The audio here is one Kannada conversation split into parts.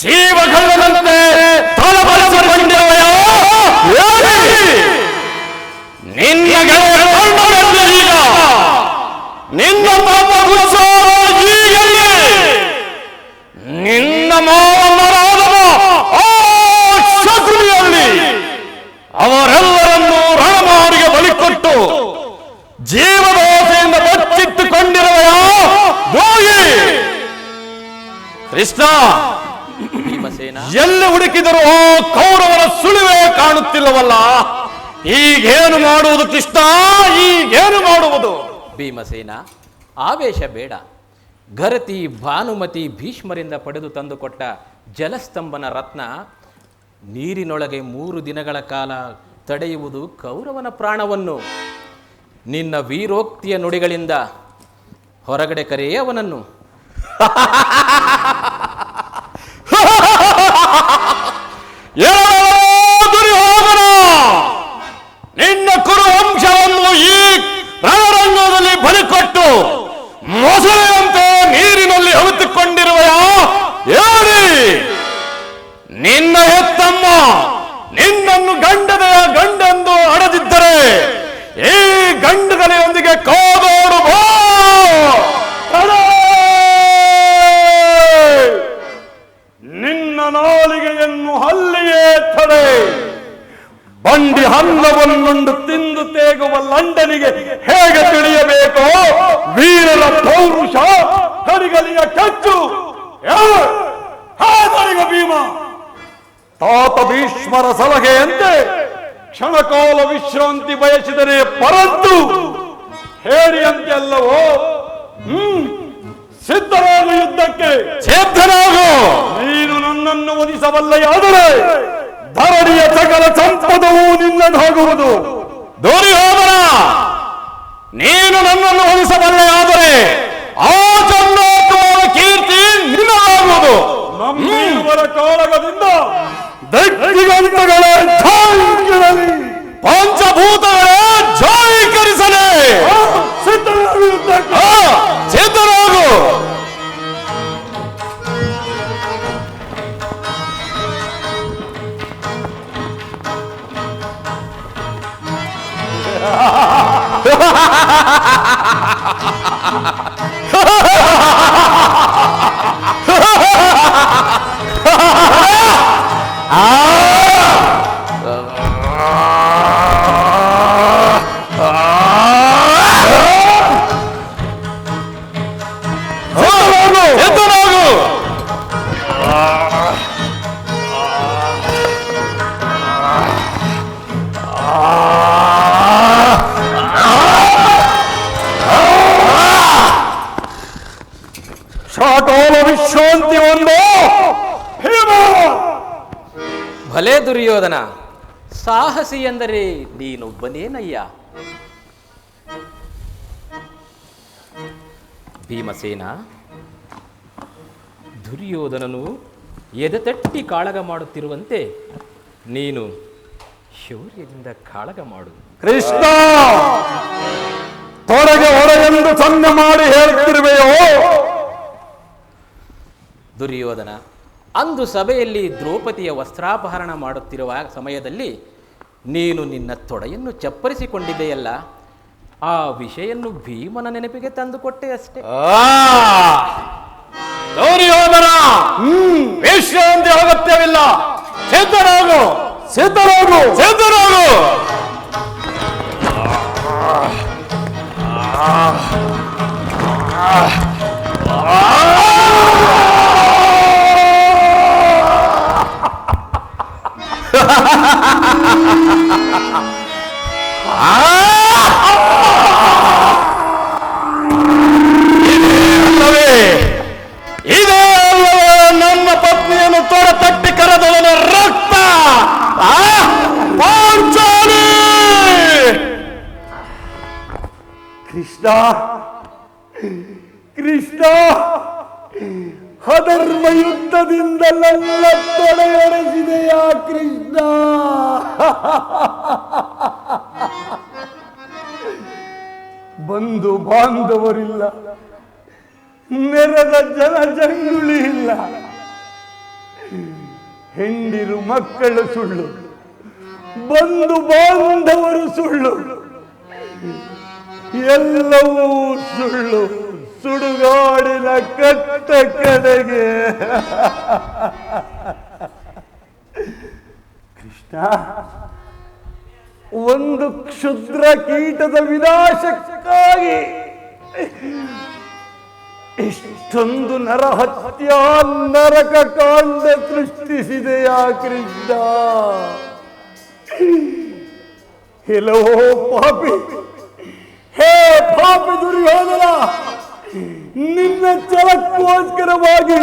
ಜೀವಗಳಂತೆ ತಳಬಳಿಸಿಕೊಂಡಿರುವೆಯೋ? ನಿನ್ನ ಈಗ ನಿನ್ನ ಪಾಪ ಈಗಲೇ ನಿನ್ನ ಮಾವನರಾದವ ಆ ಶಕುನಿಯಲ್ಲಿ ಅವರೆಲ್ಲರನ್ನೂ ರಣಮಾರಿಗೆ ಬಲಿಕೊಟ್ಟು ಜೀವದೋಸೆಯಿಂದ ಬಚ್ಚಿಟ್ಟುಕೊಂಡಿರುವೆಯೋ? ಹೋಗಿ ಕೃಷ್ಣ, ಎಲ್ಲಿ ಹುಡುಕಿದರೂ ಆ ಕೌರವರ ಸುಳಿವೇ ಕಾಣುತ್ತಿಲ್ಲವಲ್ಲ. ಈಗೇನು ಮಾಡುವುದು ಕೃಷ್ಣ? ಈಗೇನು ಮಾಡುವುದು? ಭೀಮಸೇನ, ಆವೇಶ ಬೇಡ. ಗರತಿ ಭಾನುಮತಿ ಭೀಷ್ಮರಿಂದ ಪಡೆದು ತಂದುಕೊಟ್ಟ ಜಲಸ್ತಂಭನ ರತ್ನ ನೀರಿನೊಳಗೆ 3 ದಿನಗಳ ಕಾಲ ತಡೆಯುವುದು ಕೌರವನ ಪ್ರಾಣವನ್ನು. ನಿನ್ನ ವೀರೋಕ್ತಿಯ ನುಡಿಗಳಿಂದ ಹೊರಗಡೆ ಕರೆಯೇ ಅವನನ್ನು. ದುರ್ಯೋಧನ, ನಿನ್ನ ಕುರುವಂಶವನ್ನು ಈ ರಣರಂಗದಲ್ಲಿ ಬಲಿಕೊಟ್ಟು ಮೊಸಳೆಯಂತೆ ನೀರಿನಲ್ಲಿ ಅವಿತುಕೊಂಡಿರುವೆಯಾ? ಹೇಳಿ, ನಿನ್ನ ಹೆತ್ತಮ್ಮ ನಿನ್ನನ್ನು ಗಂಡೆಂದು ಅಡದಿದ್ದರೆ ಈ ಗಂಡುಗನೆಯೊಂದಿಗೆ ಕಾದೋಡು ಬಾ. ನಿನ್ನ ನಾಲಿಗೆಯನ್ನು ಹಲ್ಲಿಯೇ ತಡೆ. ಬಂಡಿ ಹನ್ನವನ್ನುಂಡು ತಿಂದು ತೇಗುವ ಲಂಡನಿಗೆ ಹೇಗೆ ತಿಳಿಯಬೇಕೋ ವೀರರ ಪೌರುಷ, ಕರಿಗಲಿಯ ಕೆಚ್ಚು. ಭೀಮ ತಾತ ಭೀಷ್ಮರ ಸಲಹೆಯಂತೆ ಕ್ಷಣಕಾಲ ವಿಶ್ರಾಂತಿ ಬಯಸಿದರೆ ಪರಂತು ಹೇಳಿಯಂತೆ ಅಲ್ಲವೋ? ಸಿದ್ಧರಾಗು, ಯುದ್ಧಕ್ಕೆ ಸಿದ್ಧರಾಗು. ನೀನು ನನ್ನನ್ನು ವಧಿಸಬಲ್ಲೆಯಾದರೆ ಧರಣಿಯ ಸಕಲ ಸಂಪದವು ನಿನ್ನದಾಗುವುದು. ದುರ್ಯೋಧನ, ನೀನು ನನ್ನನ್ನು ವಧಿಸಬಲ್ಲೆಯಾದರೆ ಆ ಚಂದ್ರೋತ್ಸವದ ಕೀರ್ತಿ ನಿನ್ನದಾಗುವುದು. ನಮ್ಮೀರುವರ ಕಾಳಗದಿಂದ ದೈತ್ಯಗಂತಗಳೇ ಜಾಯಿರಲಿ, ಪಂಚಭೂತಗಳೇ ಜಾಯೀಕರಿಸಲಿ. ಸಿದ್ಧರಾಗು, ಸಿದ್ಧರಾಗು. ವಿಶ್ರಾಂತಿ ಒಂದು. ಭಲೇ ದುರ್ಯೋಧನ, ಸಾಹಸಿ ಎಂದರೆ ನೀನೊಬ್ಬನೇನಯ್ಯ. ಭೀಮಸೇನ, ದುರ್ಯೋಧನನು ಎದೆತಟ್ಟಿ ಕಾಳಗ ಮಾಡುತ್ತಿರುವಂತೆ ನೀನು ಶೌರ್ಯದಿಂದ ಕಾಳಗ ಮಾಡು. ಕೃಷ್ಣ, ತೊಡಗೆ ಹೊರಗೆಂದು ಸನ್ನೆ ಮಾಡಿ ಹೇಳುತ್ತಿರುವೆಯೋ? ದುರ್ಯೋಧನ, ಅಂದು ಸಭೆಯಲ್ಲಿ ದ್ರೌಪದಿಯ ವಸ್ತ್ರಾಪಹರಣ ಮಾಡುತ್ತಿರುವ ಸಮಯದಲ್ಲಿ ನೀನು ನಿನ್ನ ತೊಡೆಯನ್ನು ಚಪ್ಪರಿಸಿಕೊಂಡಿದೆಯಲ್ಲ, ಆ ವಿಷಯನ್ನು ಭೀಮನ ನೆನಪಿಗೆ ತಂದುಕೊಟ್ಟೆ ಅಷ್ಟೇ. ದುರ್ಯೋಧನ, ವಿಶ್ರಾಂತಿ ಅಗತ್ಯವಿಲ್ಲ. ಸಿದ್ಧರಾಗು, ಸಿದ್ಧರಾಗು, ಸಿದ್ಧರಾಗು. ಇದೇ ನನ್ನ ಪತ್ನಿಯನ್ನು ತೊಡ ತಟ್ಟಿ ಕರೆದವನ ರಕ್ತ. ಕೃಷ್ಣ, ಕೃಷ್ಣ, ಅಧರ್ಮ ಯುದ್ಧದಿಂದಲೆಲ್ಲ ತೊಡೆಯೊಡೆಸಿದೆಯಾ ಕೃಷ್ಣ? ಬಂಧು ಬಾಂಧವರಿಲ್ಲ, ನೆರೆದ ಜನ ಜಂಗುಳಿ ಇಲ್ಲ. ಹೆಂಡಿರು ಮಕ್ಕಳು ಸುಳ್ಳು, ಬಂಧು ಬಾಂಧವರು ಸುಳ್ಳು, ಎಲ್ಲವೂ ಸುಳ್ಳು. ಸುಡುಗಾಡಿನ ಕಟ್ಟ ಕಡೆಗೆ ಕೃಷ್ಣ, ಒಂದು ಕ್ಷುದ್ರ ಕೀಟದ ವಿನಾಶಕ್ಕಾಗಿ ಇಷ್ಟೊಂದು ನರಹತ್ಯಾ ನರಕ ಕಾಂಡ ಸೃಷ್ಟಿಸಿದೆಯಾ ಕೃಷ್ಣ? ಎಲ್ಲವೋ ಪಾಪಿ, ಹೇ ಪಾಪಿ ದುರ್ಯೋಧನ, ನಿನ್ನ ಛಲಕ್ಕೋಸ್ಕರವಾಗಿ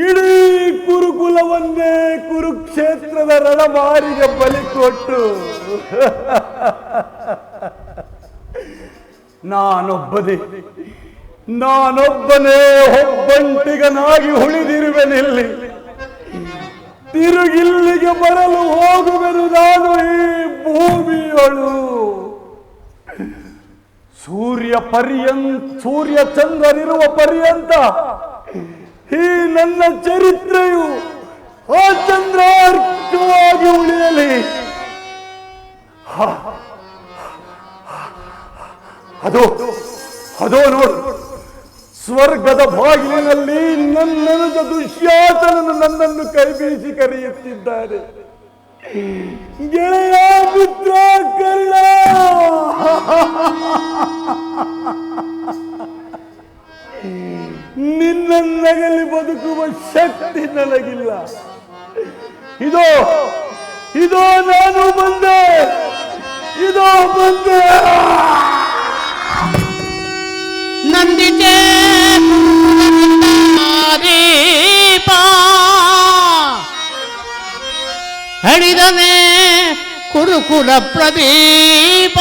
ಇಡೀ ಕುರುಕುಲವನ್ನೇ ಕುರುಕ್ಷೇತ್ರದ ರಣಮಾರಿಗೆ ಬಲಿ ಕೊಟ್ಟು ನಾನೊಬ್ಬನೇ ಒಬ್ಬಂಟಿಗನಾಗಿ ಉಳಿದಿರುವೆನಿಲ್ಲಿ. ತಿರುಗಿಲ್ಲಿಗೆ ಬರಲು ಹೋಗುವೆನು ನಾನು ಈ ಭೂಮಿಯೊಳು. ಸೂರ್ಯ ಚಂದ್ರನಿರುವ ಪರ್ಯಂತ ಈ ನನ್ನ ಚರಿತ್ರೆಯು ಆ ಚಂದ್ರಾರ್ಕವಾಗಿ ಉಳಿಯಲಿ. ಅದೋ ನೋಡು, ಸ್ವರ್ಗದ ಬಾಗಿಲಿನಲ್ಲಿ ನನ್ನನುಜ ದುಶ್ಯಾಸನನು ನನ್ನನ್ನು ಕೈಬೀಸಿ ಕರೆಯುತ್ತಿದ್ದಾರೆ. ಗೆಳೆಯ ಮಿತ್ರ ಕರ್ಣ, ನಿನ್ನನ್ನಗಲಿ ಬದುಕುವ ಶಕ್ತಿ ನನಗಿಲ್ಲ. ಇದೋ ನಾನು ಬಂದೆ. ನಂದಿತೆ ದೀಪ ಹಡಿದನೆ ಕುರುಕುಲ ಪ್ರದೀಪ